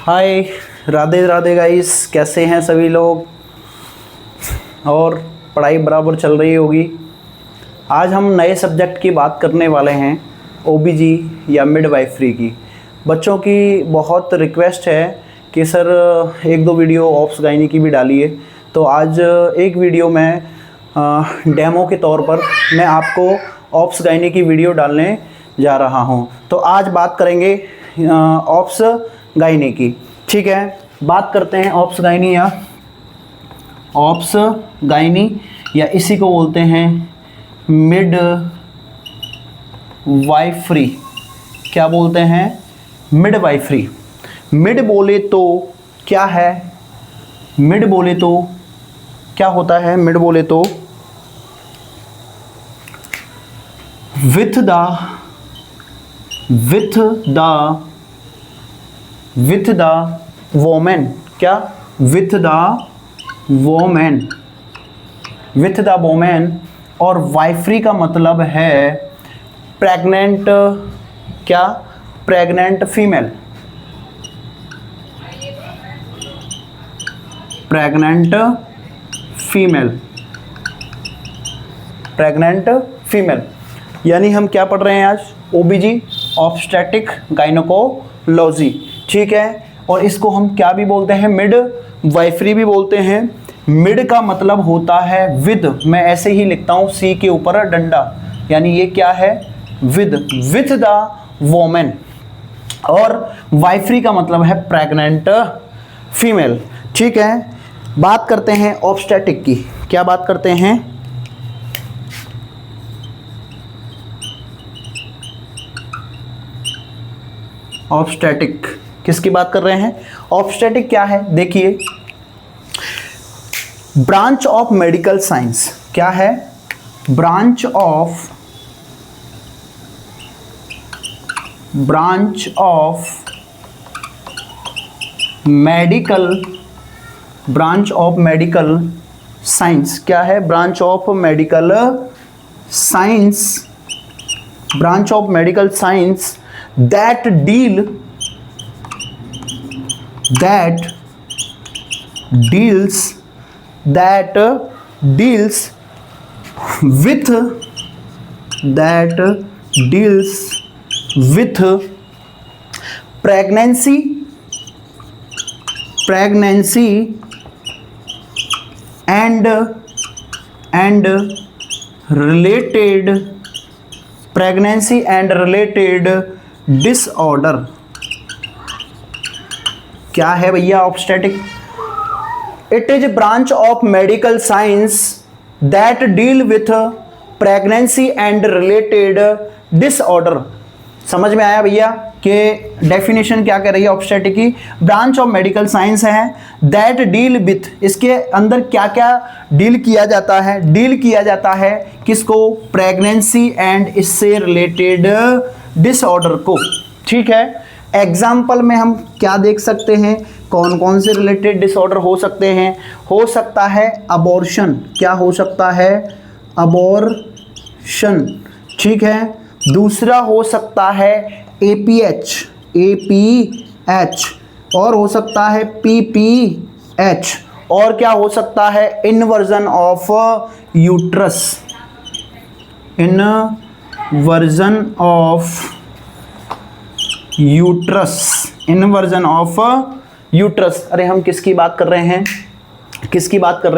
हाय, Radhe Radhe guys, कैसे हैं सभी लोग। और पढ़ाई बराबर चल रही होगी। आज हम नए सब्जेक्ट की बात करने वाले हैं, ओबीजी या मिडवाइफरी की। बच्चों की बहुत रिक्वेस्ट है कि सर एक दो वीडियो ऑप्स गायनी की भी डालिए, तो आज एक वीडियो में डेमो के तौर पर मैं आपको ऑप्स गायनी की वीडियो डालने जा रहा हूं। तो आज बात करेंगे ऑप्स गायनी की। ठीक है, बात करते हैं ऑप्स गायनी या इसी को बोलते हैं मिड वाइफरी। क्या बोलते हैं? Mid wifery. मिड बोले तो क्या है? मिड बोले तो क्या होता है? मिड बोले तो विथ द वोमेन। क्या? With the women. और वाइफरी का मतलब है प्रेग्नेंट। क्या? Pregnant female. Pregnant female. यानी हम क्या पढ़ रहे हैं आज? ओबीजी, ऑब्स्टेट्रिक गायनेकोलॉजी। ठीक है, और इसको हम क्या भी बोलते हैं? मिड वाइफरी भी बोलते हैं। मिड का मतलब होता है विद। मैं ऐसे ही लिखता हूं, सी के ऊपर डंडा, यानी ये क्या है? With the women. और वाइफरी का मतलब है प्रेग्नेंट फीमेल। ठीक है, बात करते हैं ऑब्स्टेट्रिक की। क्या बात करते हैं? ऑब्स्टेट्रिक किसकी बात कर रहे हैं? ऑब्स्टेट्रिक क्या है? देखिए, ब्रांच ऑफ मेडिकल साइंस। क्या है? Branch of medical science. क्या है? Branch of medical science that deals with pregnancy and related disorder. क्या है भैया obstetric? It is branch of medical science that deal with pregnancy and related disorder. समझ में आया भैया कि डेफिनेशन क्या कह रही है ऑब्स्टेट्रिक की? ब्रांच ऑफ मेडिकल साइंस है दैट डील विथ, इसके अंदर क्या क्या डील किया जाता है? डील किया जाता है किसको? प्रेगनेंसी एंड इससे रिलेटेड डिसऑर्डर को। ठीक है, एग्जाम्पल में हम क्या देख सकते हैं? कौन कौन से रिलेटेड डिसऑर्डर हो सकते हैं? हो सकता है अबॉर्शन। क्या हो सकता है? अबॉर्शन। ठीक है, दूसरा हो सकता है एपीएच, और हो सकता है पीपीएच, और क्या हो सकता है? Inversion of uterus. Inversion of uterus. अरे हम किसकी बात कर रहे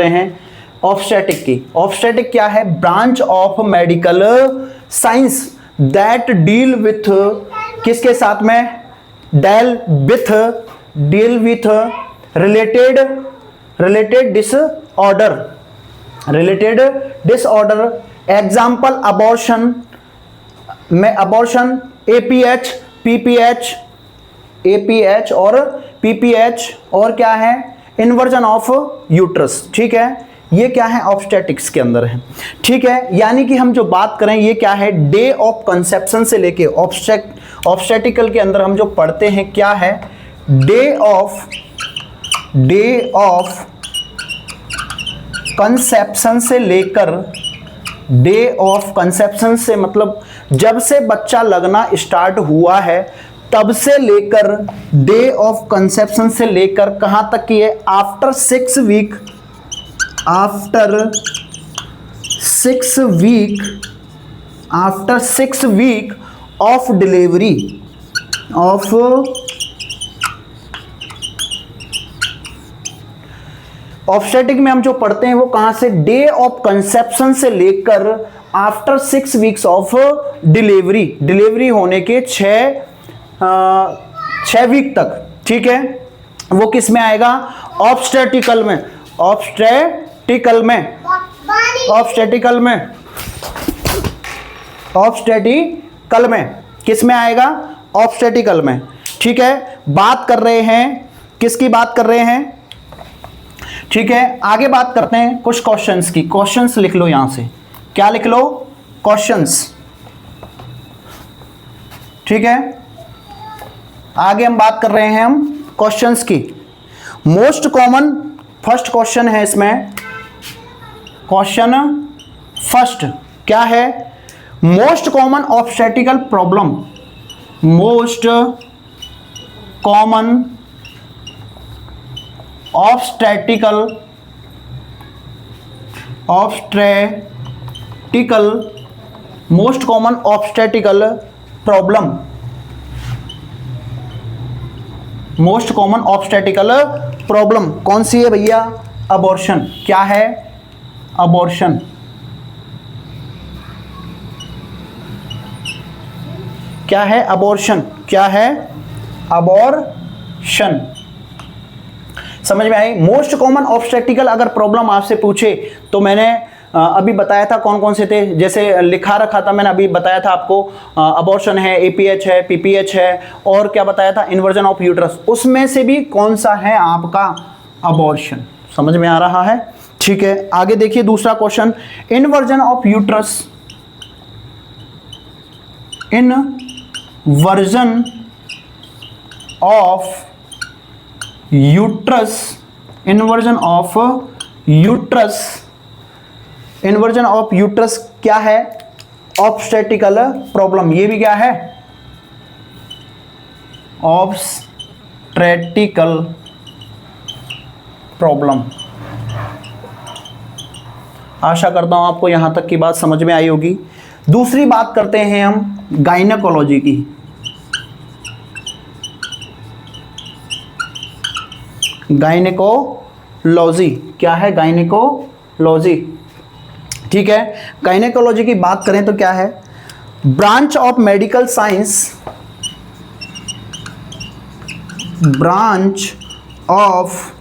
हैं? ऑब्स्टेट्रिक की। ऑब्स्टेट्रिक क्या है? Branch of medical science that deal with, किसके साथ में? Deal with related disorder. Example abortion में अबॉर्शन, एपीएच और पीपीएच, और क्या है? Inversion of uterus. ठीक है, ये क्या है? ऑब्स्टेट्रिक्स के अंदर है। ठीक है, यानी कि हम जो बात करें ये क्या है? डे ऑफ कंसेप्शन से लेके ऑब्स्टेट्रिकल के अंदर हम जो पढ़ते हैं क्या है? डे ऑफ कंसेप्शन से लेकर, डे ऑफ कंसेप्शन से मतलब जब से बच्चा लगना स्टार्ट हुआ है तब से लेकर डे ऑफ कंसेप्शन से लेकर कहां तक की है, after 6 week, after 6 week of delivery of obstetric में हम जो पढ़ते हैं वो कहां से, डे ऑफ कंसेप्शन से लेकर after 6 weeks of delivery, delivery होने के 6 वीक तक, ठीक है, वो किस में आएगा, ऑब्स्टेटिकल में, ऑब्स्टेटिकल में, ऑब्स्टेटिकल में, ऑब्स्टेटिकल में, किस में आएगा, ऑब्स्टेटिकल में, ठीक है। बात कर रहे हैं, किसकी बात कर रहे हैं, ठीक है। आगे बात करते हैं कुछ क्वेश्चंस की, क्वेश्चंस लिख लो यहां से, क्या लिख लो, क्वेश्चंस, ठीक है। आगे हम बात कर रहे हैं हम क्वेश्चंस की। मोस्ट कॉमन फर्स्ट क्वेश्चन है इसमें, क्वेश्चन फर्स्ट क्या है, most common obstetrical problem, most common obstetrical most common obstetrical problem, most common obstetrical problem कौन सी है भैया, अबॉर्शन। क्या है, अबॉर्शन, क्या है, अबॉर्शन, क्या है, अबॉर्शन, समझ में आई। मोस्ट कॉमन ऑब्स्टेटिकल अगर प्रॉब्लम आपसे पूछे तो मैंने अभी बताया था कौन कौन से थे, जैसे लिखा रखा था मैंने, अभी बताया था आपको, अबॉर्शन है, एपीएच है, पीपीएच है, और क्या बताया था, इन्वर्जन ऑफ यूट्रस, उसमें से भी कौन सा है आपका, अबॉर्शन। समझ में आ रहा है, ठीक है। आगे देखिए दूसरा question, inversion of uterus, inversion of uterus, inversion of uterus, inversion of uterus क्या है, ऑब्स्टेटिकल प्रॉब्लम, ये भी क्या है, ऑब्स्टेटिकल प्रॉब्लम। आशा करता हूं आपको यहां तक की बात समझ में आई होगी। दूसरी बात करते हैं हम गायनेकोलॉजी की। गायनेकोलॉजी क्या है, गायनेकोलॉजी, ठीक है। गायनेकोलॉजी की बात करें तो क्या है, branch of medical science, branch of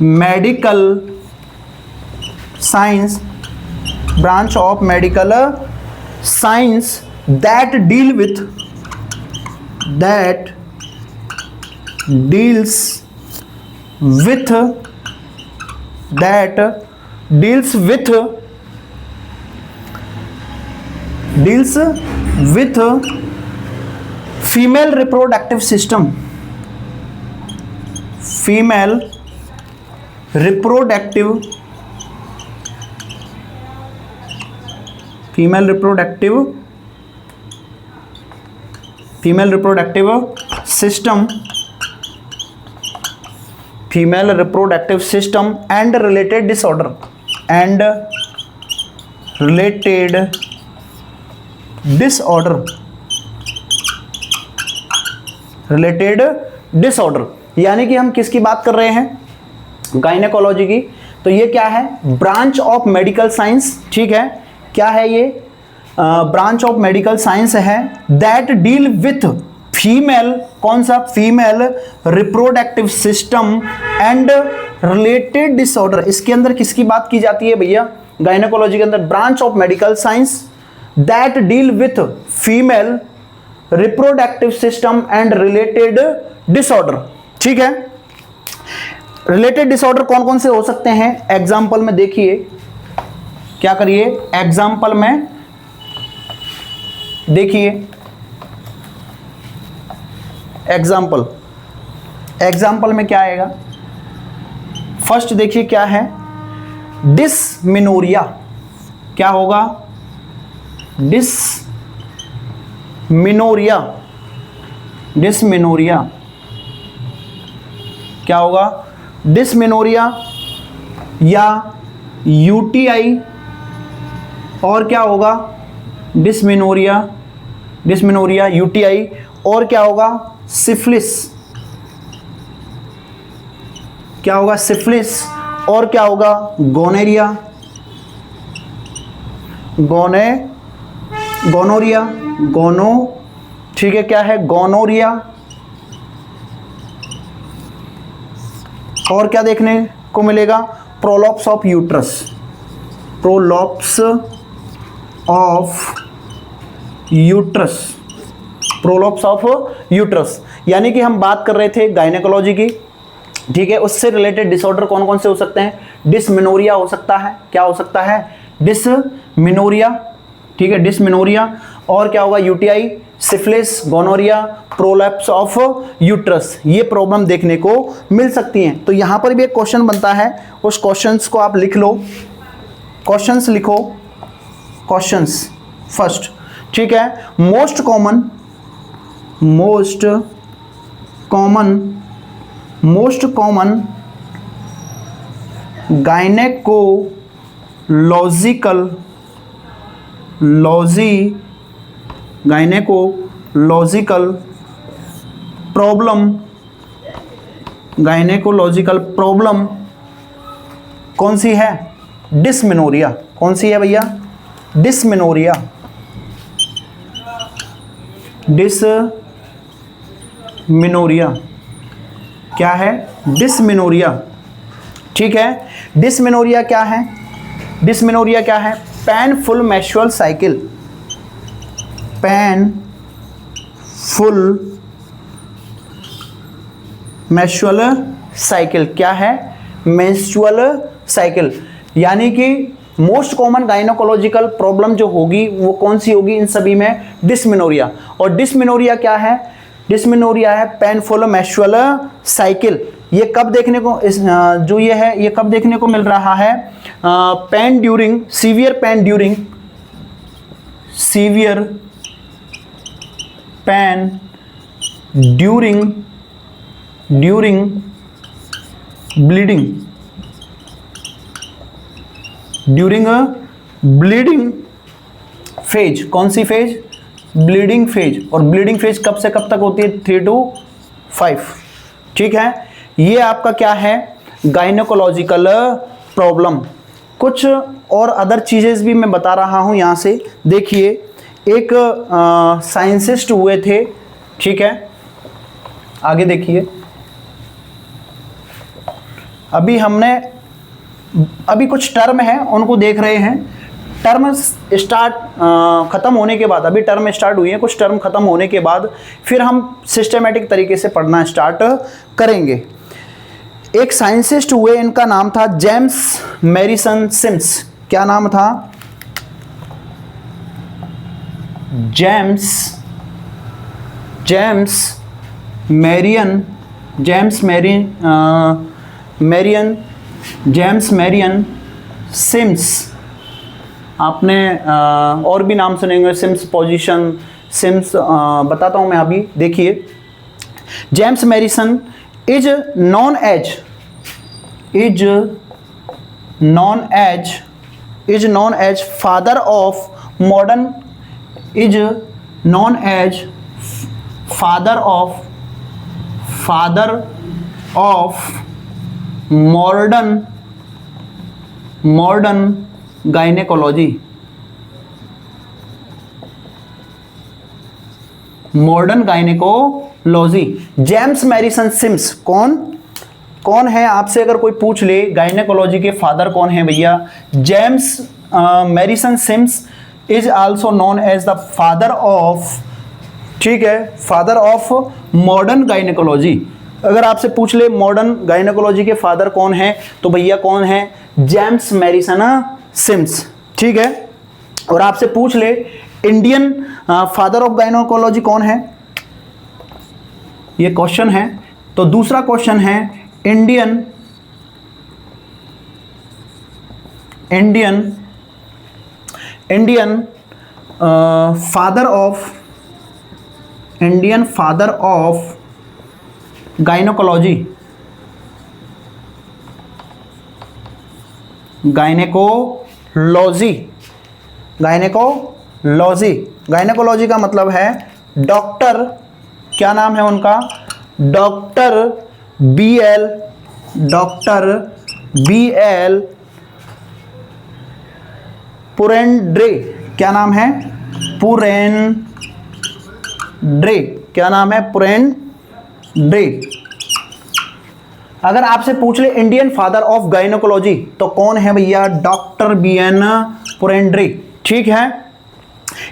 medical science, branch of medical science that deal with, that deals with, that deals with, deals with female reproductive system, female reproductive, female reproductive, female reproductive system, female reproductive system and related disorder, and related disorder, related disorder, यानी कि हम किसकी बात कर रहे हैं, gynaecology की। तो ये क्या है, ब्रांच ऑफ मेडिकल साइंस, ठीक है। क्या है ये, ब्रांच ऑफ मेडिकल साइंस है दैट डील विथ फीमेल, कौन सा, female reproductive system and related disorder. इसके अंदर किसकी बात की जाती है भैया, गायनेकोलॉजी के अंदर, branch of medical science that deal with female reproductive system and related disorder, ठीक है। रिलेटेड डिसऑर्डर कौन कौन से हो सकते हैं, एग्जाम्पल में देखिए, क्या करिए, एग्जाम्पल में देखिए, एग्जाम्पल, एग्जाम्पल में क्या आएगा, फर्स्ट देखिए क्या है, डिसमिनोरिया, क्या होगा, डिसमिनोरिया, डिसमेनोरिया, क्या होगा, डिसमेनोरिया या यूटीआई, और क्या होगा, डिसमेनोरिया, डिसमेनोरिया, यूटीआई, और क्या होगा, सिफिलिस, क्या होगा, सिफिलिस, और क्या होगा, गोनेरिया, गोनोरिया, गोनो, ठीक है, क्या है, गोनोरिया, और क्या देखने को मिलेगा, prolapse of uterus, prolapse of uterus, prolapse of uterus, यानी कि हम बात कर रहे थे गायनेकोलॉजी की, ठीक है, उससे रिलेटेड डिसऑर्डर कौन कौन से हो सकते हैं, डिसमेनोरिया हो सकता है, क्या हो सकता है, डिसमेनोरिया, ठीक है, डिसमेनोरिया, और क्या होगा, UTI, syphilis, gonorrhoea, prolapse of uterus, ये प्रॉब्लम देखने को मिल सकती हैं। तो यहाँ पर भी एक क्वेश्चन बनता है, उस क्वेश्चंस को आप लिख लो, क्वेश्चंस लिखो, क्वेश्चंस फर्स्ट, ठीक है, मोस्ट कॉमन गायनेकोलॉजिकल प्रॉब्लम कौन सी है, डिसमेनोरिया, कौन सी है भैया, डिसमेनोरिया, डिसमेनोरिया, क्या है, डिसमेनोरिया, ठीक है, डिसमेनोरिया क्या है, डिसमेनोरिया क्या है, painful menstrual cycle, painful menstrual cycle, क्या है, मेंस्ट्रुअल साइकिल, यानी कि मोस्ट कॉमन गायनोकोलॉजिकल प्रॉब्लम जो होगी वो कौन सी होगी, इन सभी में डिसमेनोरिया, और डिसमेनोरिया क्या है, डिसमेनोरिया है पेनफुल मेंस्ट्रुअल साइकिल, ये कब देखने को जो ये है ये कब देखने को मिल रहा है, pen during severe pain during bleeding phase, कौन सी फेज, ब्लीडिंग फेज, और ब्लीडिंग फेज कब से कब तक होती है, 3 to 5, ठीक है, ये आपका क्या है, गायनोकोलॉजिकल प्रॉब्लम। कुछ और अदर चीजें भी मैं बता रहा हूं, यहां से देखिए, एक साइंटिस्ट हुए थे, ठीक है, आगे देखिए, अभी कुछ टर्म है उनको देख रहे हैं, टर्म स्टार्ट खत्म होने के बाद, अभी टर्म स्टार्ट हुई है, कुछ टर्म खत्म होने के बाद फिर हम सिस्टमेटिक तरीके से पढ़ना स्टार्ट करेंगे। एक साइंटिस्ट हुए, इनका नाम था जेम्स मैरिसन सिम्स, क्या नाम था, जेम्स मैरियन सिम्स, आपने और भी नाम सुनेंगे, सिम्स पोजीशन, सिम्स बताता हूं मैं अभी, देखिए, James Marion is known as father of modern gynaecology, James Marion Sims कौन है, आपसे अगर कोई पूछ ले गायनेकोलॉजी के फादर कौन है भैया, James Marion Sims is also known as the father of, ठीक है, फादर ऑफ मॉडर्न गायनेकोलॉजी। अगर आपसे पूछ ले मॉडर्न गायनेकोलॉजी के फादर कौन है, तो भैया कौन है, जेम्स मैरिसन सिम्स, ठीक है। और आपसे पूछ ले इंडियन फादर ऑफ गायनेकोलॉजी कौन है, ये क्वेश्चन है, तो दूसरा क्वेश्चन है Indian father Indian father of gynaecology, gynaecology, gynaecology, gynaecology का मतलब है डॉक्टर, क्या नाम है उनका, डॉक्टर बी एल पुरेंड्रे, क्या नाम है, पुरेंड्रे, क्या नाम है, पुरेंड्रे। अगर आपसे पूछ ले इंडियन फादर ऑफ गायनोकोलॉजी तो कौन है भैया, डॉक्टर बी एन पुरेंड्रे, ठीक है।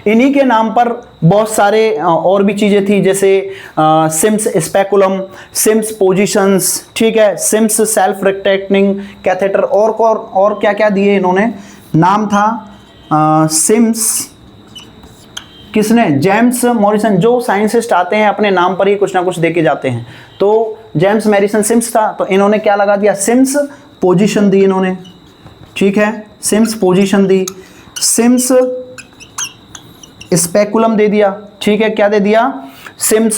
इन्हीं के नाम पर बहुत सारे और भी चीजें थी, जैसे सिम्स स्पेकुलम, सिम्स पोजीशंस, ठीक है, सिम्स सेल्फ रेक्टेक्टिंग कैथेटर, और क्या क्या दिए इन्होंने, नाम था सिम्स, किसने, जेम्स मॉरिसन। जो साइंटिस्ट आते हैं अपने नाम पर ही कुछ ना कुछ देके जाते हैं, तो जेम्स मैरिसन सिम्स था, तो इन्होंने क्या लगा दिया, सिम्स पोजीशन दी इन्होंने, ठीक है, सिम्स पोजीशन दी, सिम्स स्पेकुलम दे दिया, ठीक है, क्या दे दिया, सिम्स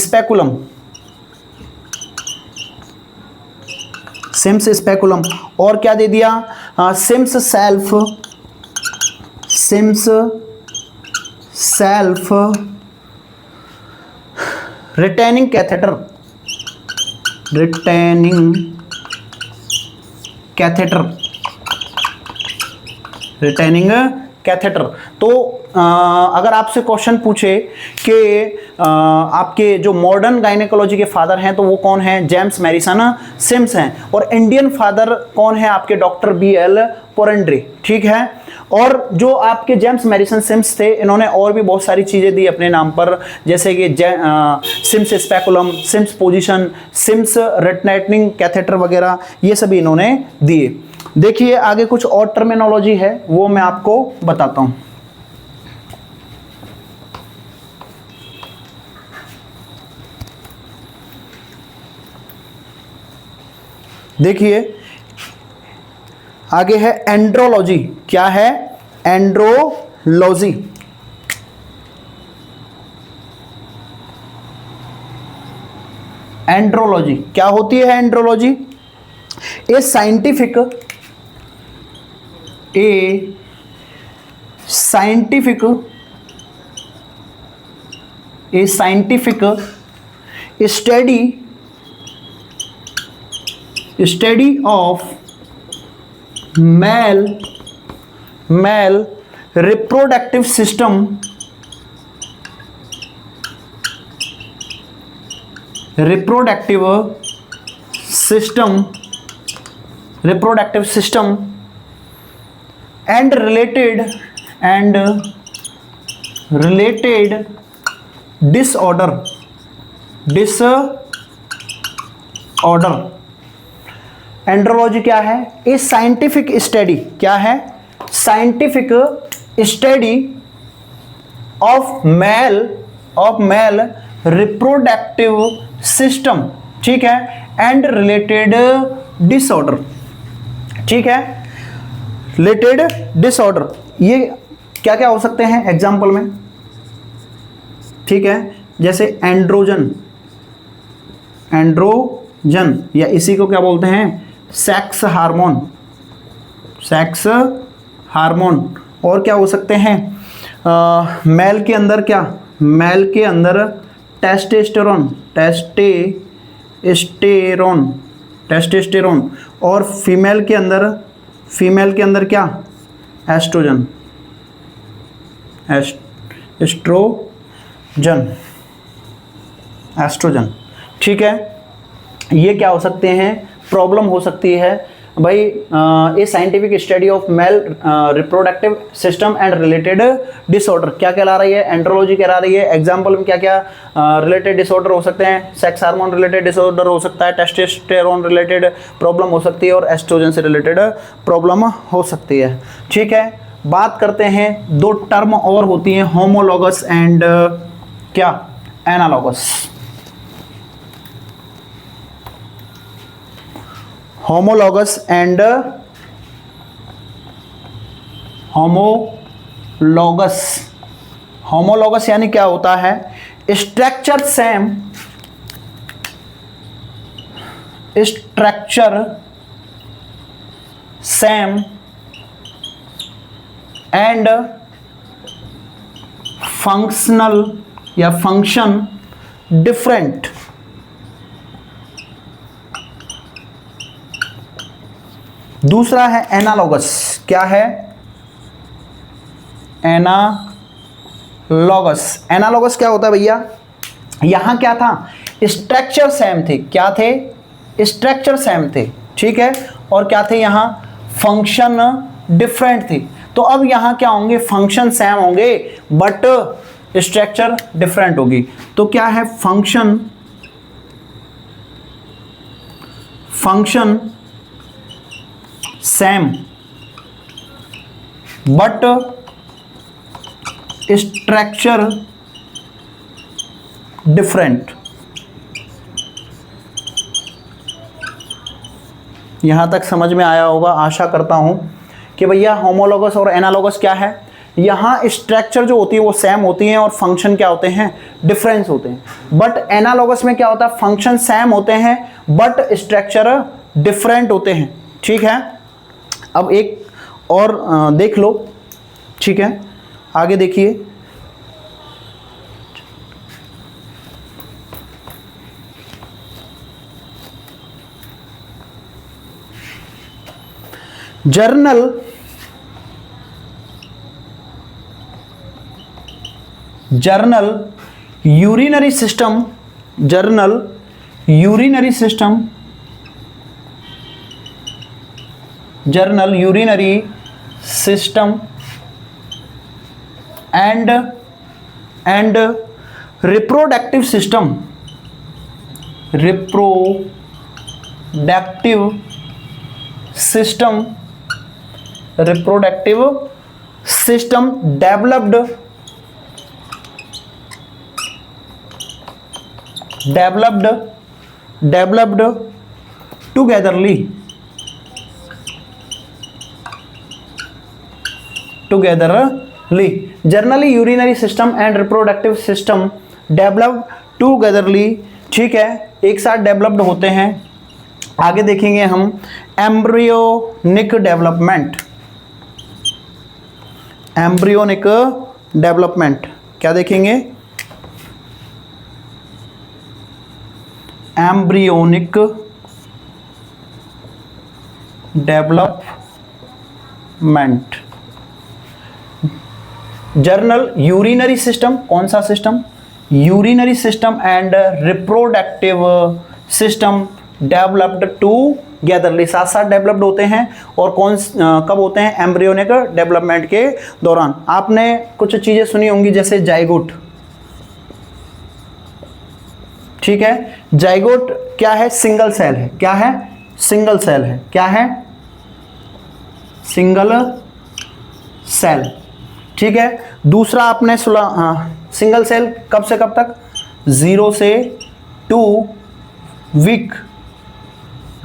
स्पेकुलम, सिम्स स्पेकुलम, और क्या दे दिया, Sims self retaining catheter, retaining catheter. तो अगर आपसे क्वेश्चन पूछे कि आपके जो मॉडर्न गायनेकोलॉजी के फादर हैं तो वो कौन है, जेम्स मैरिसन सिम्स हैं, और इंडियन फादर कौन है आपके, डॉक्टर बी एल पुरेंड्रे, ठीक है। और जो आपके जेम्स मैरिसन सिम्स थे, इन्होंने और भी बहुत सारी चीज़ें दी अपने नाम पर, जैसे कि Sims speculum, Sims position, Sims retaining catheter वगैरह, ये सभी इन्होंने दिए। देखिए आगे कुछ और टर्मिनोलॉजी है, वो मैं आपको बताता हूं। देखिए आगे है एंड्रोलॉजी, क्या है, एंड्रोलॉजी, एंड्रोलॉजी क्या होती है, andrology A scientific study of male reproductive system, and related disorder। Andrology क्या है, ए साइंटिफिक स्टडी, क्या है, scientific study of male reproductive system, ठीक है, एंड रिलेटेड डिसऑर्डर, ठीक है, रिलेटेड डिसऑर्डर। ये क्या क्या हो सकते हैं एग्जाम्पल में, ठीक है, जैसे एंड्रोजन, या इसी को क्या बोलते हैं, सेक्स हार्मोन। और क्या हो सकते हैं, मेल के अंदर क्या, मेल के अंदर टेस्टेस्टेरोन, और फीमेल के अंदर क्या, एस्ट्रोजन, ठीक है। ये क्या हो सकते हैं, प्रॉब्लम हो सकती है भाई, ए scientific study of male reproductive system and related disorder, क्या कहला रही है, एंड्रोलॉजी कहला रही है। एग्जांपल में क्या क्या रिलेटेड डिसऑर्डर हो सकते हैं, सेक्स हार्मोन रिलेटेड डिसऑर्डर हो सकता है, टेस्टोस्टेरोन रिलेटेड प्रॉब्लम हो सकती है, और एस्ट्रोजन से रिलेटेड प्रॉब्लम हो सकती है, ठीक है। बात करते हैं, दो टर्म और होती हैं, होमोलॉगस एंड क्या, एनालॉगस। होमोलॉगस एंड होमोलॉगस यानी क्या होता है, structure same and functional या function different। दूसरा है एनालॉगस। क्या है? एनालॉगस। एनालॉगस क्या होता है भैया? यहां क्या था? स्ट्रक्चर सेम थे। क्या थे? स्ट्रक्चर सेम थे, ठीक है। और क्या थे यहां? फंक्शन डिफरेंट थे। तो अब यहां क्या होंगे? फंक्शन सेम होंगे बट स्ट्रक्चर डिफरेंट होगी। तो क्या है? Function same but structure different. यहां तक समझ में आया होगा, आशा करता हूं कि भैया होमोलॉगस और एनालॉगस क्या है। यहां स्ट्रक्चर जो होती है वो सेम होती है और फंक्शन क्या होते हैं? डिफरेंस होते हैं। बट एनालॉगस में क्या होता है? फंक्शन सेम होते हैं बट स्ट्रक्चर डिफरेंट होते हैं, ठीक है। अब एक और देख लो, ठीक है। आगे देखिए, general urinary system and reproductive system developed togetherly generally urinary system and reproductive system develop togetherly, ठीक है, एक साथ डेवलप्ड होते हैं। आगे देखेंगे हम एम्ब्रियोनिक डेवलपमेंट। क्या देखेंगे? Embryonic development. General urinary system, कौन सा system? Urinary system and reproductive system developed togetherly, साथ साथ डेवलप्ड होते हैं। और कब होते हैं? एम्ब्रियोनिक डेवलपमेंट के दौरान। आपने कुछ चीजें सुनी होंगी जैसे जाइगोट, ठीक है। जाइगोट क्या है? सिंगल सेल है। क्या है? सिंगल सेल है। क्या है? सिंगल सेल, ठीक है। दूसरा आपने सुना, सिंगल सेल कब से कब तक? 0 से 2 वीक,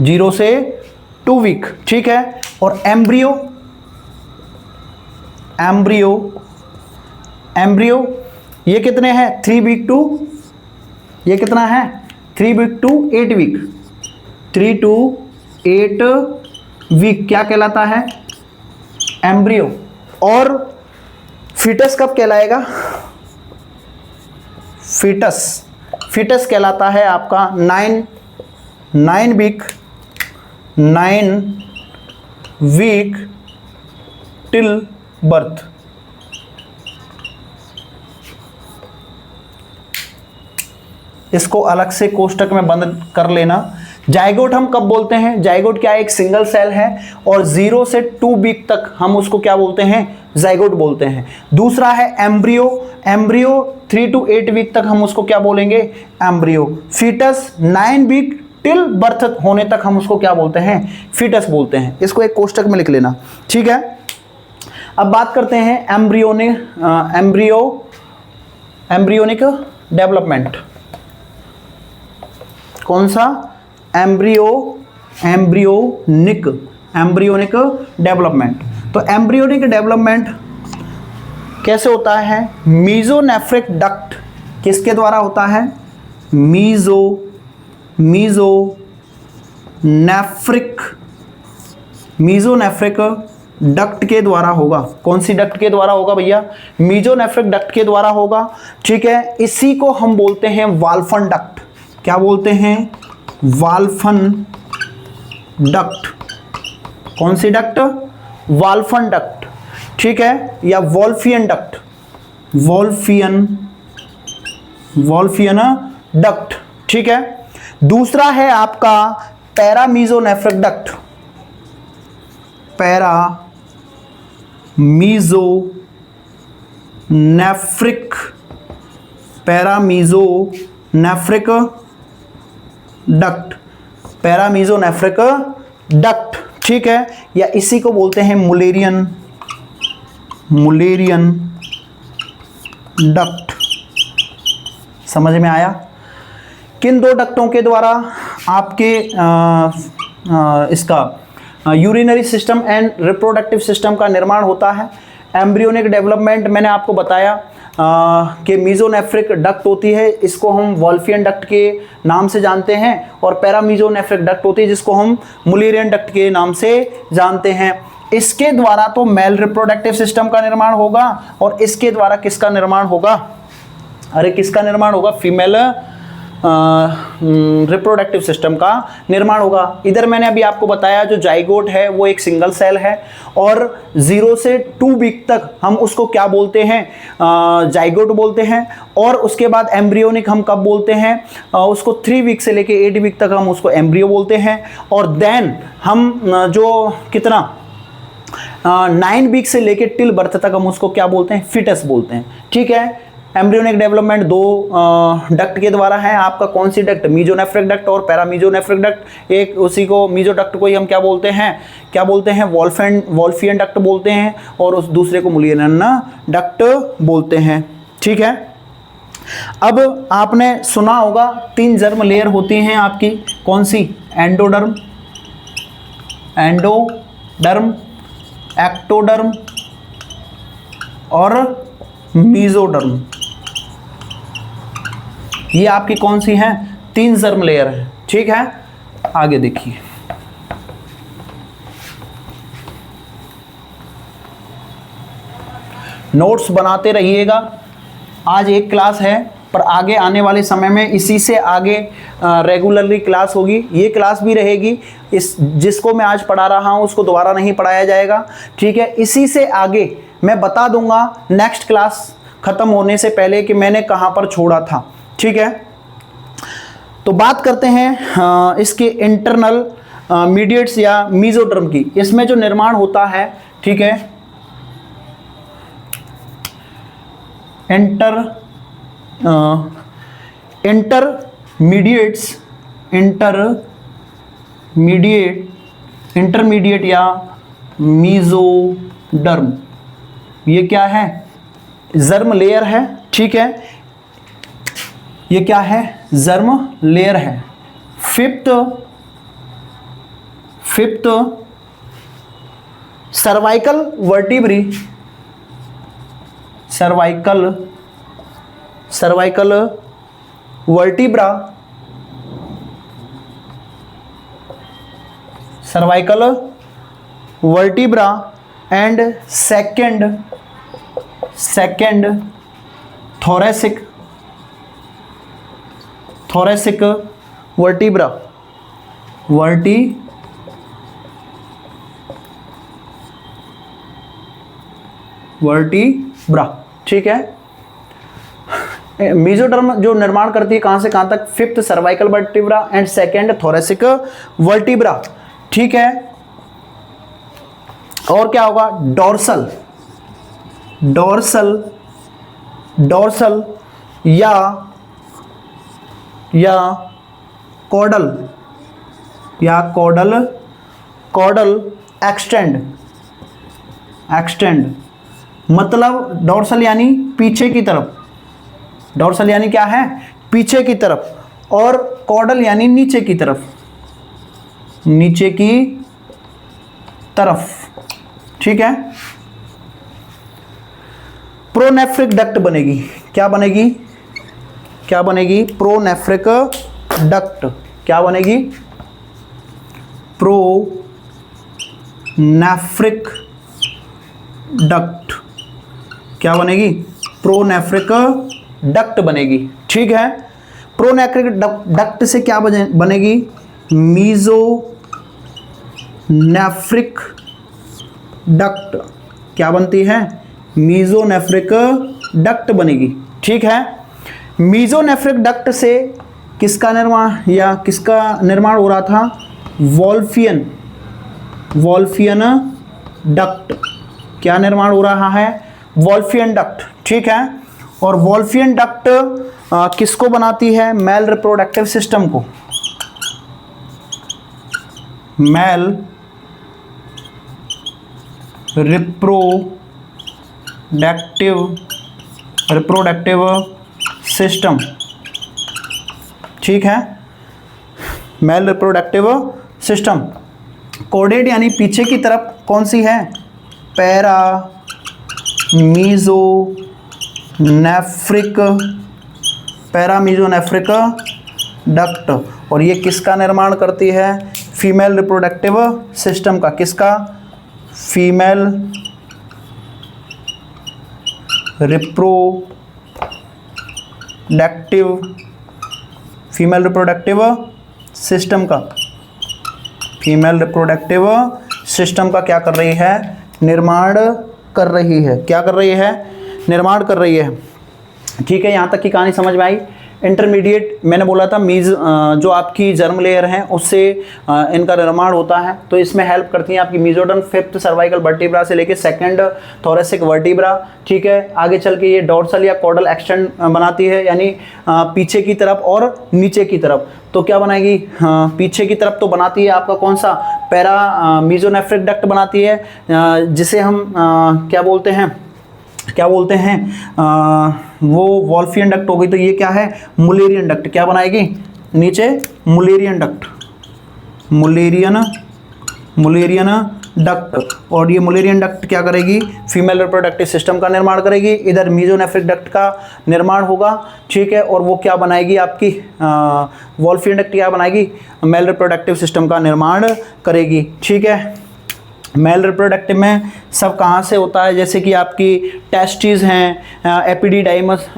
0 से 2 वीक, ठीक है। और एम्ब्रियो ये कितने हैं? 3 वीक टू, ये कितना है? 3 week to 8 week, 3 to 8 week क्या कहलाता है? एम्ब्रियो। और फीटस कब कहलाएगा? फीटस कहलाता है आपका 9 वीक टिल बर्थ। इसको अलग से कोष्टक में बंद कर लेना। जाइगोट हम कब बोलते हैं? जाइगोट क्या है? एक सिंगल सेल है और 0 से 2 वीक तक हम उसको क्या बोलते हैं? जाइगोट बोलते हैं। दूसरा है एम्ब्रियो 3 to 8 वीक तक हम उसको क्या बोलेंगे? Embryo. Foetus 9 week till birth होने तक हम उसको क्या बोलते हैं? फीटस बोलते हैं। इसको एक कोष्टक में लिख लेना, ठीक है। अब बात करते हैं एम्ब्रियोनिक डेवलपमेंट। कौन सा? Embryonic development. तो एम्ब्रियोनिक डेवलपमेंट कैसे होता है? मीजोनेफ्रिक डक्ट किसके द्वारा होता है? मीजोनेफ्रिक डक्ट के द्वारा होगा। कौन सी डक्ट के द्वारा होगा भैया? मीजोनेफ्रिक डक्ट के द्वारा होगा। ठीक है, इसी को हम बोलते हैं वाल्फन डक्ट। क्या बोलते हैं? वाल्फन डक्ट। कौन सी डक्ट? वाल्फन डक्ट। ठीक है, या वॉल्फियन डक्ट, वॉल्फियन डक्ट। ठीक है, दूसरा है आपका पैरामीजोनेफ्रिक डक्ट। पैरामीजोनेफ्रिक डक्ट। ठीक है, या इसी को बोलते हैं मुलेरियन डक्ट। समझ में आया? किन दो डक्टों के द्वारा आपके इसका urinary system and reproductive system का निर्माण होता है? एम्ब्रियोनिक डेवलपमेंट मैंने आपको बताया कि मीजोनेफ्रिक डक्ट होती है, इसको हम वॉल्फियन डक्ट के नाम से जानते हैं, और पैरामीजोनेफ्रिक डक्ट होती है जिसको हम मुलेरियन डक्ट के नाम से जानते हैं। इसके द्वारा तो मेल रिप्रोडक्टिव सिस्टम का निर्माण होगा, और इसके द्वारा किसका निर्माण होगा? अरे किसका निर्माण होगा? फीमेल रिप्रोडक्टिव सिस्टम का निर्माण होगा। इधर मैंने अभी आपको बताया जो जाइगोट है वो एक सिंगल सेल है, और 0 से 2 वीक तक हम उसको क्या बोलते हैं? जाइगोट बोलते हैं। और उसके बाद एम्ब्रियोनिक हम कब बोलते हैं? उसको 3 वीक से लेके 8 वीक तक हम उसको एम्ब्रियो बोलते हैं। और देन हम जो कितना 9 वीक से लेके टिल बर्थ तक हम उसको क्या बोलते हैं? फिटस बोलते हैं। ठीक है, एम्ब्रियोनिक डेवलपमेंट 2 डक्ट के द्वारा है आपका। कौन सी डक्ट? मीजोनेफ्रिक डक्ट और पैरामीजोनेफ्रिक डक्ट। एक उसी को मीजो डक्ट को ही हम क्या बोलते हैं? वॉल्फियन डक्ट बोलते हैं, और उस दूसरे को मुलेरियन डक्ट बोलते हैं। ठीक है, अब आपने सुना होगा 3 जर्म लेयर होती हैं आपकी। कौन सी? एंडोडर्म, एक्टोडर्म और मीजोडर्म। ये आपकी कौन सी हैं? 3 जर्म लेयर है। ठीक है, आगे देखिए। नोट्स बनाते रहिएगा। आज एक क्लास है, पर आगे आने वाले समय में इसी से आगे रेगुलरली क्लास होगी। ये क्लास भी रहेगी, जिसको मैं आज पढ़ा रहा हूँ उसको दोबारा नहीं पढ़ाया जाएगा। ठीक है, इसी से आगे मैं बता दूंगा नेक्स्ट क्लास खत्म होने से पहले कि मैंने कहाँ पर छोड़ा था। ठीक है, तो बात करते हैं इसके इंटरनल मीडिएट्स या मीजोडर्म की। इसमें जो निर्माण होता है, ठीक है, इंटरमीडिएट या मीजोडर्म, ये क्या है? जर्म लेयर है। ठीक है, ये क्या है? जर्म लेयर है। Fifth cervical vertebrae, cervical vertebra, cervical vertebra and second thoracic vertebra, vertebra. ठीक है, मीजोडर्म जो निर्माण करती है कहां से कहां तक? 5th cervical vertebra and 2nd thoracic vertebra. ठीक है, और क्या होगा? डोर्सल या कॉर्डल एक्सटेंड। मतलब डोर्सल यानी पीछे की तरफ, डोर्सल यानी क्या है? पीछे की तरफ, और कॉर्डल यानी नीचे की तरफ। ठीक है, प्रोनेफ्रिक डक्ट बनेगी। क्या बनेगी? क्या बनेगी? Pronephric duct. क्या बनेगी? Pronephric duct. क्या बनेगी? प्रोनेफ्रिक डक्ट बनेगी। ठीक है, प्रोनेफ्रिक डक्ट से क्या बनेगी? Mesonephric duct. क्या बनती है? मीजोनेफ्रिक डक्ट बनेगी। ठीक है, मीजोनेफ्रिक डक्ट से किसका निर्माण हो रहा था? Wolffian duct. क्या निर्माण हो रहा है? Wolffian duct. ठीक है, और वॉल्फियन डक्ट किसको बनाती है? मेल रिप्रोडक्टिव सिस्टम को। Male reproductive system. ठीक है, मेल रिप्रोडक्टिव सिस्टम। कोडेड यानी पीछे की तरफ कौन सी है? Para mesonephric duct. और ये किसका निर्माण करती है? फीमेल रिप्रोडक्टिव सिस्टम का। किसका? फीमेल रिप्रोडक्टिव सिस्टम का। फीमेल रिप्रोडक्टिव सिस्टम का क्या कर रही है? निर्माण कर रही है। क्या कर रही है? निर्माण कर रही है। ठीक है, यहाँ तक की कहानी समझ में आई। इंटरमीडिएट मैंने बोला था जो आपकी जर्म लेयर है उससे इनका निर्माण होता है, तो इसमें हेल्प करती हैं आपकी मीजोडर्म 5th सर्वाइकल वर्टिब्रा से लेके 2nd थोरेसिक वर्टिब्रा। ठीक है, आगे चल के ये डोर्सल या कॉर्डल एक्सटेंड बनाती है, यानी पीछे की तरफ और नीचे की तरफ। तो क्या बनाएगी? पीछे की तरफ तो बनाती है आपका कौन सा? पैरा मीजोनेफ्रिक डक्ट बनाती है, जिसे हम क्या बोलते हैं वो वॉल्फियन डक्ट हो गई। तो ये क्या है? Mullerian duct. क्या बनाएगी? नीचे मुलेरियन डक्ट, मुलेरियन डक्ट। और ये मुलेरियन डक्ट क्या करेगी? फीमेल रिप्रोडक्टिव सिस्टम का निर्माण करेगी। इधर मीजोनेफ्रिक डक्ट का निर्माण होगा। ठीक है, और वो क्या बनाएगी? आपकी वॉल्फियन डक्ट क्या बनाएगी? मेल रिप्रोडक्टिव सिस्टम का निर्माण करेगी। ठीक है, मेल रिप्रोडक्टिव में सब कहाँ से होता है? जैसे कि आपकी टेस्टिस हैं, एपिडिडाइमस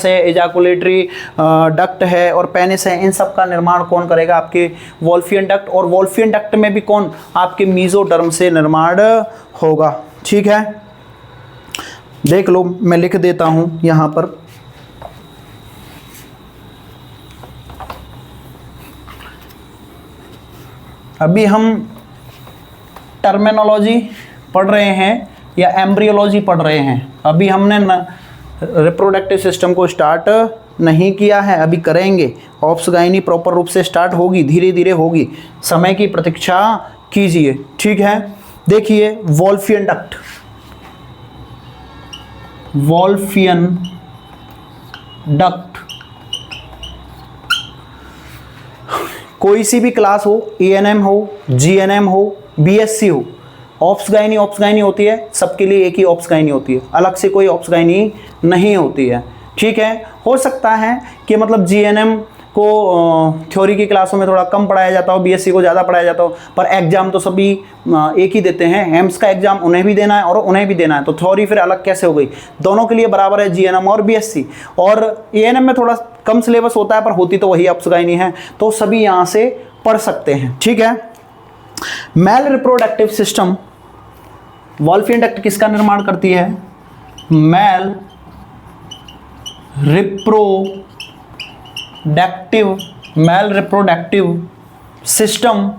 है, एजाकुलेटरी डक्ट है और पेनिस है। इन सब का निर्माण कौन करेगा? आपके वॉल्फियन डक्ट। और वॉल्फियन डक्ट में भी कौन? आपके मीजोडर्म से निर्माण होगा। ठीक है, देख लो, मैं लिख देता हूँ यहाँ पर। अभी हम टर्मिनोलॉजी पढ़ रहे हैं या एम्ब्रियोलॉजी पढ़ रहे हैं। अभी हमने रिप्रोडक्टिव सिस्टम को स्टार्ट नहीं किया है, अभी करेंगे। ऑप्स गायनी प्रॉपर रूप से स्टार्ट होगी, धीरे धीरे होगी, समय की प्रतीक्षा कीजिए। ठीक है, देखिए वॉल्फियन डक्ट। वॉल्फियन डक्ट कोई सी भी क्लास हो, एएनएम हो, जीएनएम हो, बीएससी हो, ऑप्स गायनी होती है। सबके लिए एक ही ऑप्स गायनी होती है, अलग से कोई ऑप्स गायनी नहीं होती है। ठीक है, हो सकता है कि मतलब जीएनएम को थ्योरी की क्लासों में थोड़ा कम पढ़ाया जाता हो, बीएससी को ज़्यादा पढ़ाया जाता हो, पर एग्जाम तो सभी एक ही देते हैं। एम्स का एग्जाम उन्हें भी देना है और उन्हें भी देना है, तो थ्योरी फिर अलग कैसे हो गई? दोनों के लिए बराबर है, जीएनएम और बीएससी। और एएनएम में थोड़ा कम सिलेबस होता है, पर होती तो वही ऑप्स गायनी है, तो सभी यहाँ से पढ़ सकते हैं। ठीक है, male reproductive system Wolffian duct किसका निर्माण करती है? Male reproductive system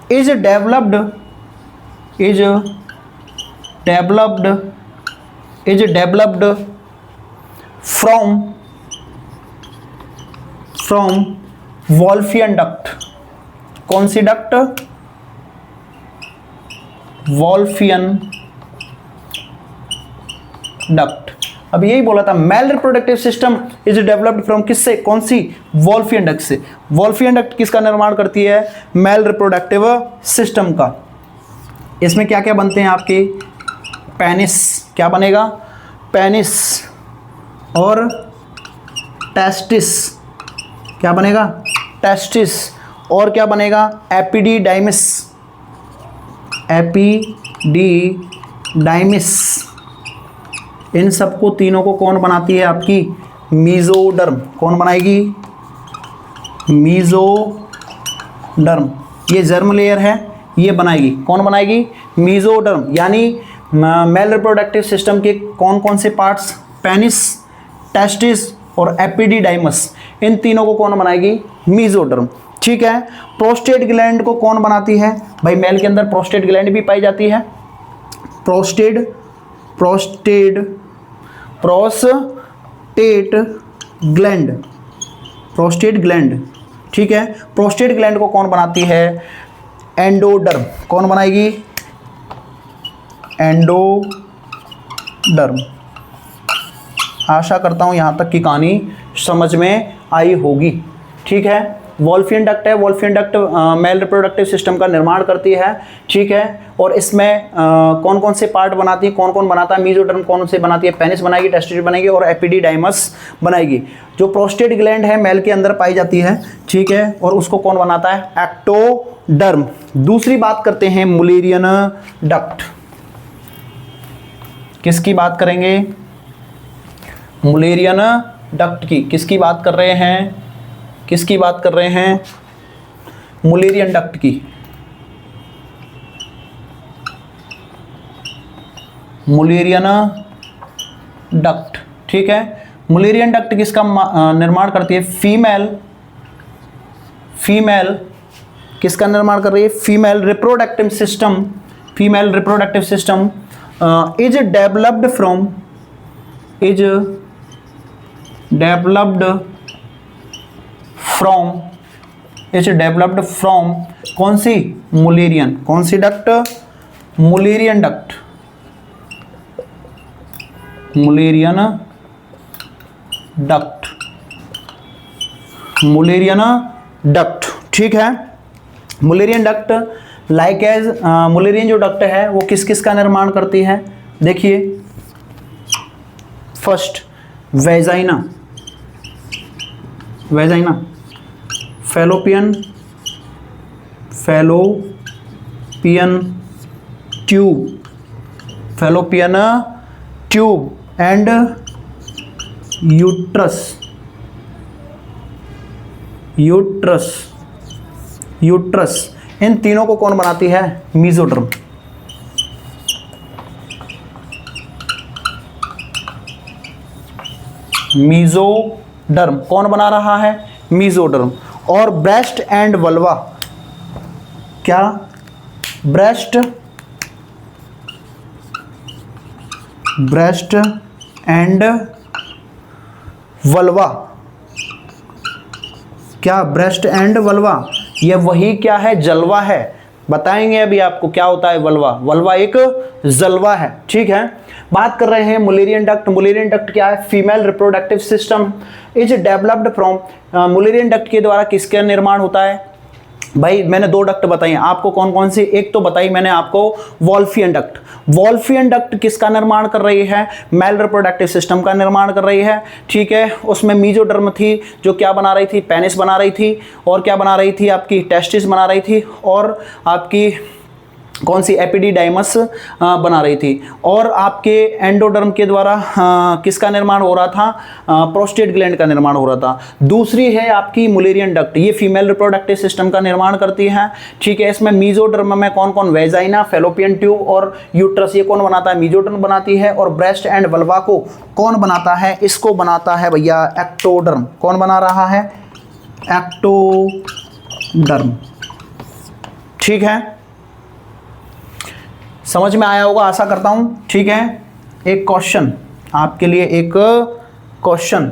is developed from Wolffian duct. कौन सी डक्ट? Wolffian duct. अब यही बोला था, male reproductive system is developed from किससे? कौन सी? वॉल्फियन डक्ट से। वॉल्फियन डक्ट किसका निर्माण करती है? मेल रिप्रोडक्टिव सिस्टम का। इसमें क्या क्या बनते हैं आपके? पेनिस, क्या बनेगा? पेनिस। और टेस्टिस, क्या बनेगा? टेस्टिस। और क्या बनेगा? Epididymis, epididymis. इन सबको तीनों को कौन बनाती है? आपकी मीजोडर्म। कौन बनाएगी? मीजोडर्म। ये जर्म लेयर है, ये बनाएगी। कौन बनाएगी? मीजोडर्म। यानी मेल रिप्रोडक्टिव सिस्टम के कौन कौन से पार्ट्स? पेनिस, टेस्टिस और एपिडिडाइमस। इन तीनों को कौन बनाएगी? मीजोडर्म। ठीक है। प्रोस्टेट ग्लैंड को कौन बनाती है? भाई मेल के अंदर प्रोस्टेट ग्लैंड भी पाई जाती है। Prostate gland, prostate gland. ठीक है। प्रोस्टेट ग्लैंड को कौन बनाती है? एंडोडर्म। कौन बनाएगी? एंडोडर्म। आशा करता हूं यहां तक की कहानी समझ में आई होगी। ठीक है। वॉल्फियन डक्ट है, Wolffian duct male reproductive system का निर्माण करती है। ठीक है। और इसमें कौन कौन से पार्ट बनाती है? कौन कौन बनाता है? मीजोडर्म कौन से बनाती है? पेनिस बनाएगी, टेस्टिस बनाएगी और एपिडिडाइमस बनाएगी। जो प्रोस्टेट ग्लैंड है मेल के अंदर पाई जाती है। ठीक है। और उसको कौन बनाता है? एक्टोडर्म। दूसरी बात करते हैं मुलेरियन डक्ट। किसकी बात करेंगे? मुलेरियन डक्ट की। किसकी बात कर रहे हैं? किसकी बात कर रहे हैं? मुलेरियन डक्ट की। Mullerian duct. ठीक है। मुलेरियन डक्ट किसका निर्माण करती है? फीमेल किसका निर्माण कर रही है? Female reproductive system. Female reproductive system is developed from कौन सी? मुलेरियन। कौन सी duct? Mullerian duct. Mullerian duct. Mullerian duct. ठीक है। Mullerian duct like as Mullerian जो डक्ट है वो किस किस का निर्माण करती है? देखिए, first vagina, fallopian tube and uterus. इन तीनों को कौन बनाती है? मीजोडर्म। मीजोडर्म कौन बना रहा है? मीजोडर्म। और ब्रेस्ट एंड वल्वा, क्या? ब्रेस्ट एंड वल्वा, क्या? Breast and vulva. ये वही क्या है? जलवा है। बताएंगे अभी आपको क्या होता है वल्वा। वल्वा एक जलवा है। ठीक है। बात कर रहे हैं मुलेरियन डक्ट। मुलेरियन डक्ट क्या है? Female reproductive system is developed from. Mullerian duct के द्वारा किसका निर्माण होता है? भाई मैंने दो डक्ट बताई आपको। कौन कौन सी? एक तो बताई मैंने आपको वॉल्फियन डक्ट। वॉल्फियन डक्ट किसका निर्माण कर रही है? मेल रिप्रोडक्टिव सिस्टम का निर्माण कर रही है। ठीक है। उसमें मीजोडर्म थी जो क्या बना रही थी? पेनिस बना रही थी। और क्या बना रही थी? आपकी टेस्टिस बना रही थी। और आपकी कौन सी? एपिडिडाइमस बना रही थी। और आपके एंडोडर्म के द्वारा किसका निर्माण हो रहा था? प्रोस्टेट ग्लैंड का निर्माण हो रहा था। दूसरी है आपकी मुलेरियन डक्ट, ये फीमेल रिप्रोडक्टिव सिस्टम का निर्माण करती है। ठीक है। इसमें मीजोडर्म में कौन कौन? वेजाइना, फैलोपियन ट्यूब और यूट्रस। ये कौन बनाता है? मीजोडर्म बनाती है। और ब्रेस्ट एंड वल्वा को कौन बनाता है? इसको बनाता है भैया एक्टोडर्म। कौन बना रहा है? एक्टोडर्म। ठीक है। समझ में आया होगा आशा करता हूं। ठीक है। एक क्वेश्चन आपके लिए, एक क्वेश्चन।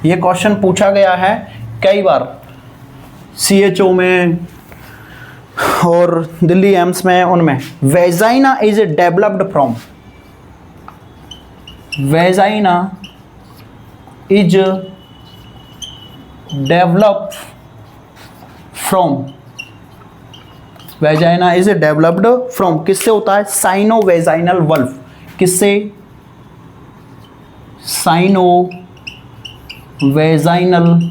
ये क्वेश्चन पूछा गया है कई बार CHO में और दिल्ली एम्स में। उनमें vagina is developed from, vagina is developed from vagina is developed from, किससे होता है? साइनो वेजाइनल वल्व, किससे? साइनो वेजाइनल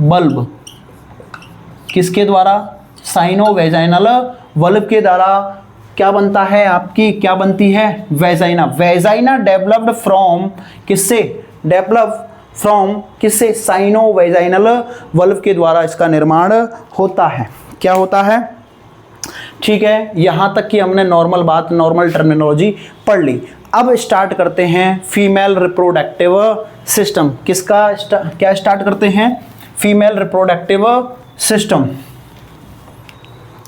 बल्ब, किसके द्वारा? साइनो वेजाइनल वल्ब के द्वारा क्या बनता है आपकी, क्या बनती है? वेजाइना। वेजाइना डेवलप्ड फ्रॉम, किससे? डेवलप फ्रॉम किससे? साइनो वेजाइनल वल्व के द्वारा इसका निर्माण होता है। क्या होता है? ठीक है, यहां तक कि हमने नॉर्मल बात, नॉर्मल टर्मिनोलॉजी पढ़ ली। अब स्टार्ट करते हैं फीमेल रिप्रोडक्टिव सिस्टम। किसका क्या स्टार्ट करते हैं? Female reproductive system.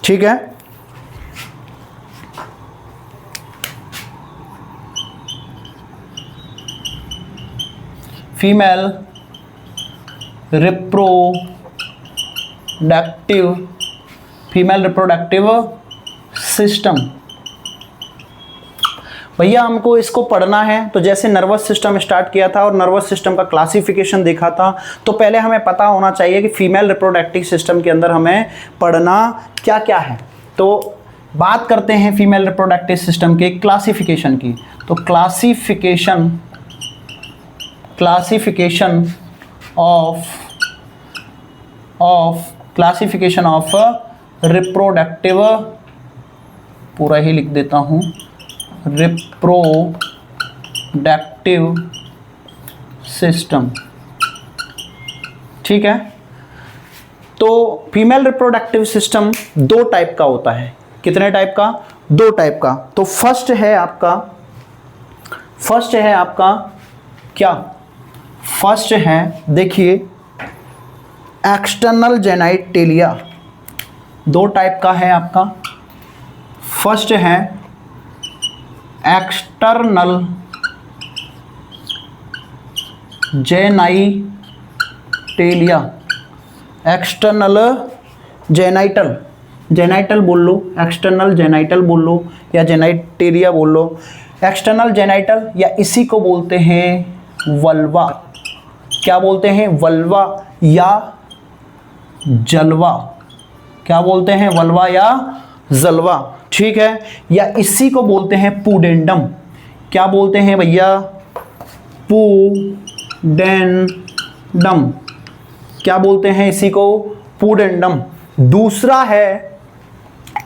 ठीक है, फीमेल रिप्रोडक्टिव सिस्टम। भैया हमको इसको पढ़ना है, तो जैसे नर्वस सिस्टम स्टार्ट किया था और नर्वस सिस्टम का क्लासिफिकेशन देखा था, तो पहले हमें पता होना चाहिए कि फीमेल रिप्रोडक्टिव सिस्टम के अंदर हमें पढ़ना क्या क्या है। तो बात करते हैं फीमेल रिप्रोडक्टिव सिस्टम के क्लासिफिकेशन की। तो क्लासिफिकेशन ऑफ रिप्रोडक्टिव, पूरा ही लिख देता हूं, रिप्रोडक्टिव सिस्टम। ठीक है, तो फीमेल रिप्रोडक्टिव सिस्टम दो टाइप का होता है। कितने टाइप का? दो टाइप का। तो फर्स्ट है आपका क्या? फर्स्ट है, देखिए, एक्सटर्नल जेनाइटेलिया। दो टाइप का है आपका। फर्स्ट है एक्सटर्नल जेनाइटेलिया, एक्सटर्नल जेनाइटल बोल लो, एक्सटर्नल जेनाइटल बोल लो या जेनाइटेलिया बोल लो। एक्सटर्नल जेनाइटल या इसी को बोलते हैं वल्वा। क्या बोलते हैं? वल्वा या जलवा। क्या बोलते हैं? वल्वा या जलवा। ठीक है, या इसी को बोलते हैं पुडेंडम। क्या बोलते हैं भैया? पुडेंडम। क्या बोलते हैं इसी को? पुडेंडम। दूसरा है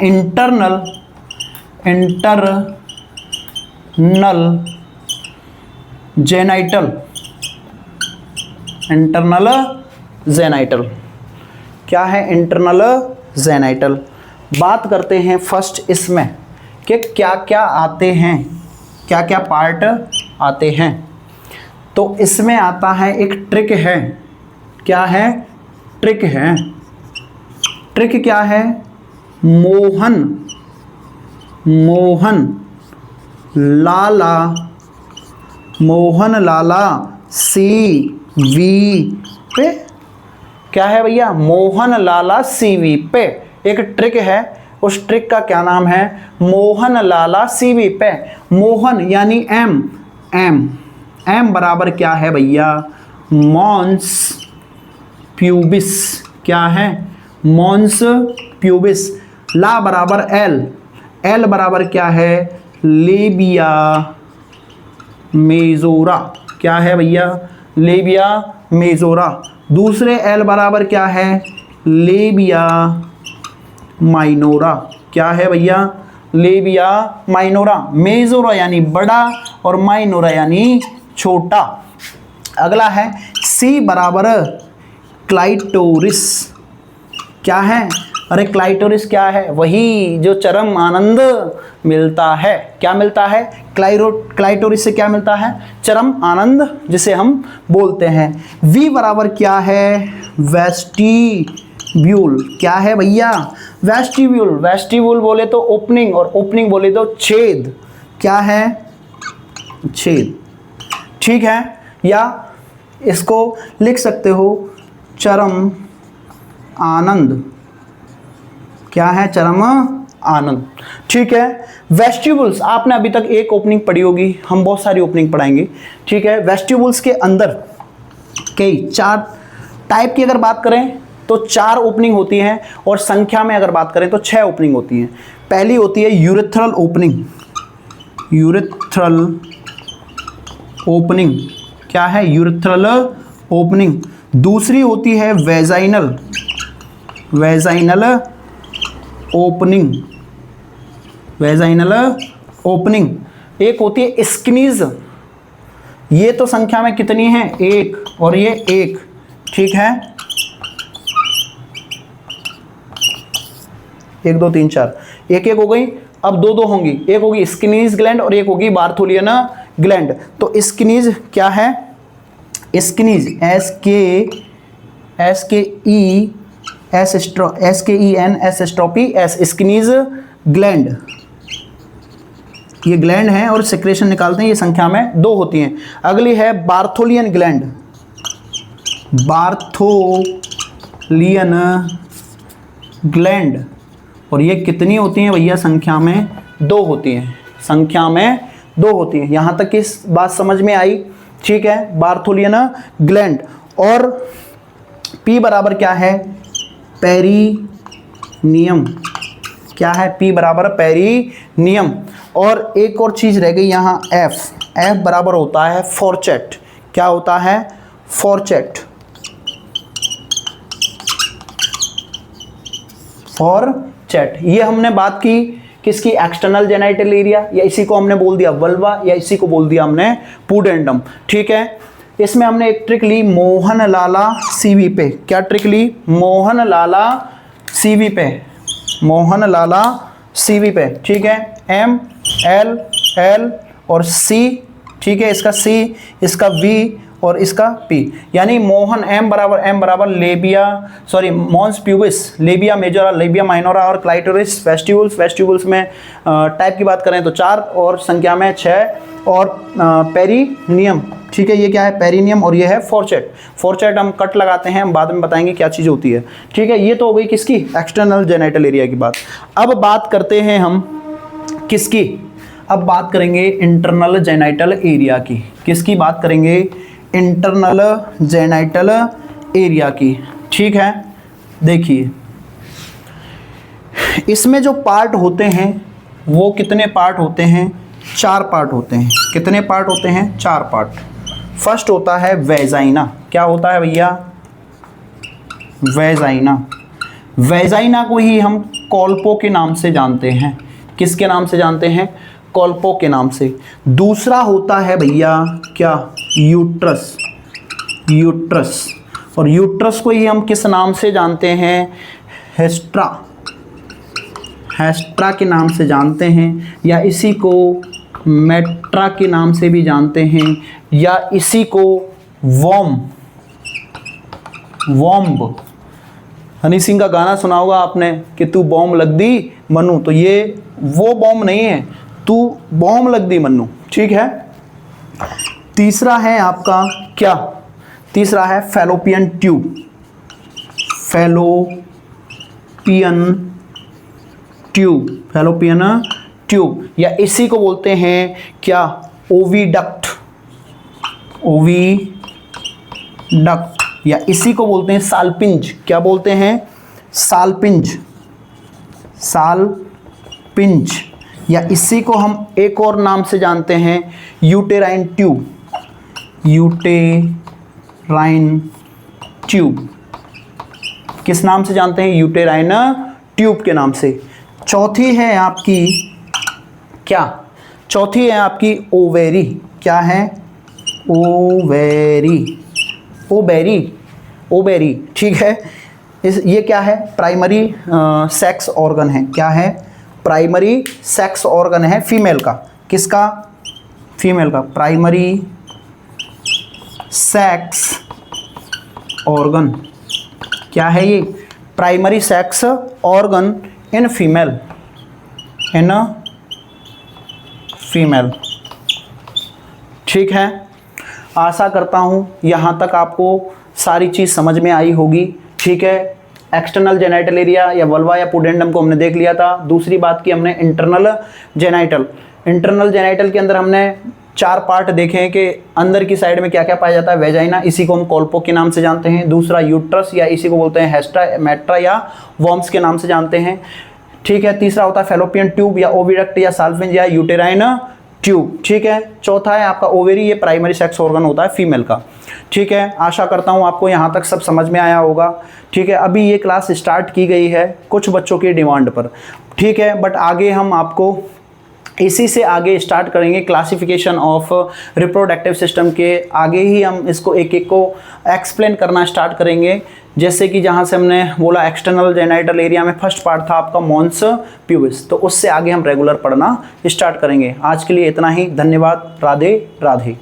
इंटरनल जेनाइटल। इंटरनल जेनाइटल क्या है? Internal genital. बात करते हैं फर्स्ट इसमें कि क्या क्या आते हैं, क्या क्या पार्ट आते हैं। तो इसमें आता है एक ट्रिक है। क्या है? ट्रिक है। ट्रिक क्या है? मोहन लाला CV पे। क्या है भैया? मोहन लाला CV पे एक ट्रिक है। उस ट्रिक का क्या नाम है? मोहन लाला CV पे। मोहन यानी एम बराबर क्या है भैया? Mons pubis. क्या है? Mons pubis. ला बराबर एल बराबर क्या है? Labia majora. क्या है भैया? Labia majora. दूसरे एल बराबर क्या है? Labia minora. क्या है भैया? Labia minora. मेजोरा यानी बड़ा और माइनोरा यानी छोटा। अगला है सी बराबर क्लाइटोरिस। क्या है? अरे क्लाइटोरिस क्या है? वही जो चरम आनंद मिलता है। क्या मिलता है? क्लाइटोरिस से क्या मिलता है? चरम आनंद, जिसे हम बोलते हैं। वी बराबर क्या है? वेस्टिब्यूल। क्या है भैया? वेस्टिब्यूल। वेस्टिब्यूल बोले तो ओपनिंग और ओपनिंग बोले तो छेद। क्या है? छेद। ठीक है, या इसको लिख सकते हो चरम आनंद। क्या है? चरम आनंद। ठीक है, वेस्टिब्यूल्स आपने अभी तक एक ओपनिंग पढ़ी होगी, हम बहुत सारी ओपनिंग पढ़ाएंगे। ठीक है, वेस्टिब्यूल्स के अंदर कई चार टाइप की अगर बात करें तो 4 ओपनिंग होती हैं, और संख्या में अगर बात करें तो 6 ओपनिंग होती हैं। पहली होती है यूरेथ्रल ओपनिंग, यूरेथ्रल ओपनिंग, क्या है, यूरेथ्रल ओपनिंग। दूसरी होती है vaginal, vaginal opening, vaginal opening. एक होती है स्किनीज, ये तो संख्या में कितनी है, 1 और ये 1, ठीक है, 1 2 3 4, एक एक हो गई। अब 2 2 होंगी, एक होगी स्किनीज ग्लैंड और एक होगी बार्थोलियन ग्लैंड। तो स्किनीज क्या है, स्किनीज SKEN स्किनीज ग्लैंड, ये ग्लैंड है और सेक्रेशन निकालते हैं, ये संख्या में 2 होती हैं। अगली है बार्थोलियन ग्लैंड, बार्थोलियन ग्लैंड, और ये कितनी होती हैं भैया, संख्या में 2 होती हैं, संख्या में 2 होती हैं। यहाँ तक इस बात समझ में आई, ठीक है, बार्थोलियन ग्लैंड। और P बराबर क्या है, पेरिनियम, क्या है, P बराबर पेरिनियम। और एक और चीज़ रह गई यहाँ, F बराबर होता है फॉर्चेट, क्या होता है, फॉर्चेट, फॉर्चेट। ये हमने बात की किसकी, एक्सटर्नल जेनाइटल एरिया, या इसी को हमने बोल दिया वल्वा, या इसी को बोल दिया हमने पुडेंडम, ठीक है। इसमें हमने एक ट्रिक ली मोहनलाला सीवी पे, क्या ट्रिक ली, मोहनलाला सीवी पे, मोहनलाला सीवी पे, ठीक है, M L L और C, ठीक है, इसका C, इसका V और इसका P, यानी मोहन M बराबर labia, sorry mons pubis, labia majora, labia minora और क्लाइटोरिस वेस्टिब्यूल्स। वेस्टिब्यूल्स में टाइप की बात करें तो 4 और संख्या में 6, और पेरिनियम, ठीक है, ये क्या है, पेरिनियम, और ये है फॉर्चेट। फॉर्चेट हम कट लगाते हैं, हम बाद में बताएंगे क्या चीज़ होती है, ठीक है। ये तो हो गई किसकी, एक्सटर्नल जेनाइटल एरिया की बात। अब बात करते हैं हम किसकी, अब बात करेंगे इंटरनल जेनाइटल एरिया की। किसकी बात करेंगे, इंटरनल जेनाइटल एरिया की, ठीक है। देखिए इसमें जो पार्ट होते हैं वो कितने पार्ट होते हैं, 4 पार्ट होते हैं। कितने पार्ट होते हैं, 4 पार्ट। फर्स्ट होता है वेजाइना, क्या होता है भैया, वेजाइना। वेजाइना को ही हम कॉल्पो के नाम से जानते हैं, किसके नाम से जानते हैं, कॉल्पो के नाम से। दूसरा होता है भैया क्या, यूट्रस, यूट्रस, और यूट्रस को ही हम किस नाम से जानते हैं, हेस्ट्रा, हेस्ट्रा के नाम से जानते हैं, या इसी को मेट्रा के नाम से भी जानते हैं, या इसी को वॉम्ब, हनी सिंह का गाना सुना होगा आपने कि तू बॉम्ब लग दी मन्नू, तो ये वो बॉम्ब नहीं है, तू बॉम्ब लग दी मन्नू, ठीक है। तीसरा है आपका क्या, तीसरा है fallopian tube, fallopian tube, fallopian tube, या इसी को बोलते हैं क्या, ओविडक्ट, ओविडक्ट, या इसी को बोलते हैं सालपिंज, क्या बोलते हैं, सालपिंज, सालपिंज, या इसी को हम एक और नाम से जानते हैं यूटेराइन ट्यूब, यूटेराइन ट्यूब, किस नाम से जानते हैं, यूटेराइन ट्यूब के नाम से। चौथी है आपकी क्या, चौथी है आपकी ओवेरी, क्या है, ओवेरी, ओबेरी, ओबेरी, ठीक है। ये क्या है, प्राइमरी सेक्स ऑर्गन है, क्या है, प्राइमरी सेक्स ऑर्गन है फीमेल का, किसका, फीमेल का, प्राइमरी सेक्स ऑर्गन, क्या है ये, primary sex organ in female, in female, ठीक है। आशा करता हूँ यहाँ तक आपको सारी चीज़ समझ में आई होगी, ठीक है। एक्सटर्नल जेनाइटल एरिया या वल्वा या पुडेंडम को हमने देख लिया था। दूसरी बात की हमने इंटरनल जेनाइटल, इंटरनल जेनाइटल के अंदर हमने 4 पार्ट देखें कि अंदर की साइड में क्या क्या पाया जाता है। वेजाइना, इसी को हम कोल्पो के नाम से जानते हैं। दूसरा यूट्रस, या इसी को बोलते हैं हेस्टा मेट्रा या वॉर्म्स के नाम से जानते हैं। ठीक है, तीसरा होता है फेलोपियन ट्यूब या ओविडक्ट या साल्वेंज या यूटेराइन ट्यूब। ठीक है, चौथा है आपका ओवेरी, ये प्राइमरी सेक्स ऑर्गन होता है फीमेल का। ठीक है, आशा करता हूँ आपको यहाँ तक सब समझ में आया होगा। ठीक है, अभी ये क्लास स्टार्ट की गई है कुछ बच्चों की डिमांड पर। ठीक है, बट आगे हम आपको इसी से आगे स्टार्ट करेंगे क्लासिफिकेशन ऑफ रिप्रोडक्टिव सिस्टम के। आगे ही हम इसको एक एक को एक्सप्लेन करना स्टार्ट करेंगे। जैसे कि जहाँ से हमने बोला एक्सटर्नल जेनाइटल एरिया में फर्स्ट पार्ट था आपका मॉन्स प्यूबिस, तो उससे आगे हम रेगुलर पढ़ना स्टार्ट करेंगे। आज के लिए इतना ही, धन्यवाद, राधे राधे।